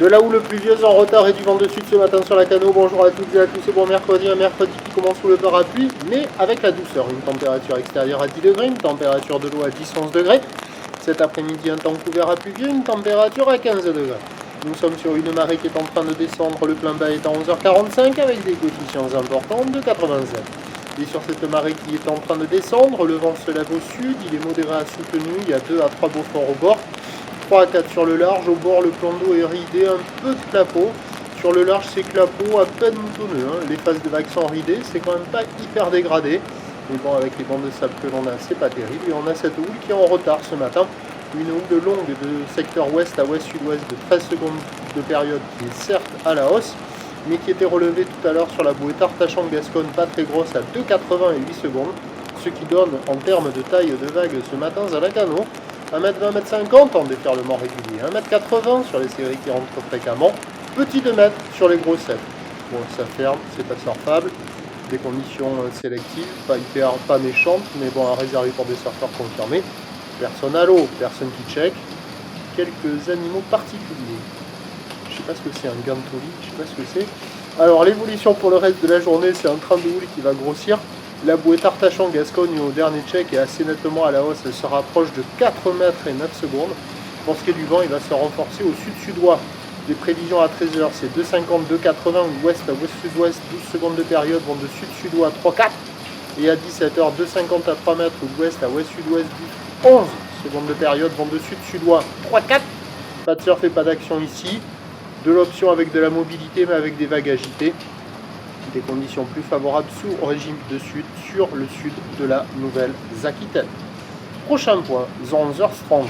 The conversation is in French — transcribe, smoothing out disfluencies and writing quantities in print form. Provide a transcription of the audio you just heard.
De la houle pluvieuse en retard et du vent de sud ce matin sur la Cano. Bonjour à toutes et à tous, c'est bon mercredi, un mercredi qui commence sous le parapluie, mais avec la douceur. Une température extérieure à 10 degrés, une température de l'eau à 10-11 degrés. Cet après-midi, un temps couvert à pluvieux, une température à 15 degrés. Nous sommes sur une marée qui est en train de descendre, le plein bas est à 11h45 avec des coefficients importants de 87. Et sur cette marée qui est en train de descendre, le vent se lève au sud, il est modéré à soutenu, il y a 2 à 3 beaux forts au bord. 3 à 4 sur le large, au bord le plan d'eau est ridé, un peu de clapot. Sur le large c'est clapot, à peine moutonneux, Les phases de vagues sont ridées, c'est quand même pas hyper dégradé. Mais bon, avec les bancs de sable que l'on a, c'est pas terrible. Et on a cette houle qui est en retard ce matin. Une houle longue de secteur ouest à ouest-sud-ouest de 13 secondes de période qui est certes à la hausse, mais qui était relevée tout à l'heure sur la bouée Artachon-Gascogne, pas très grosse, à 2,80 et 8 secondes. Ce qui donne en termes de taille de vague ce matin à la Cano 1m20, 1m50 en déferlement régulier, 1m80 sur les séries qui rentrent fréquemment, petit 2 mètres sur les grosses 7. Bon, ça ferme, c'est pas surfable, des conditions sélectives, pas méchantes, mais bon, à réserver pour des surfeurs confirmés. Personne à l'eau, personne qui check, quelques animaux particuliers. Je sais pas ce que c'est, un gantoli, je sais pas ce que c'est. Alors l'évolution pour le reste de la journée, c'est un train de houle qui va grossir. La bouée Artachon-Gascogne au dernier check est assez nettement à la hausse, elle se rapproche de 4 mètres et 9 secondes. Pour ce qui est du vent, il va se renforcer au sud-sud-ouest. Les prévisions à 13h, c'est 2,50, 2,80, ouest à ouest-sud-ouest, 12 secondes de période, vent de sud-sud-ouest 3,4. Et à 17h, 2,50 à 3 mètres, ouest à ouest-sud-ouest, 11 secondes de période, vent de sud-sud-ouest 3,4. Pas de surf et pas d'action ici. De l'option avec de la mobilité, mais avec des vagues agitées. Des conditions plus favorables sous régime de sud sur le sud de la Nouvelle-Aquitaine. Prochain point, 11h30.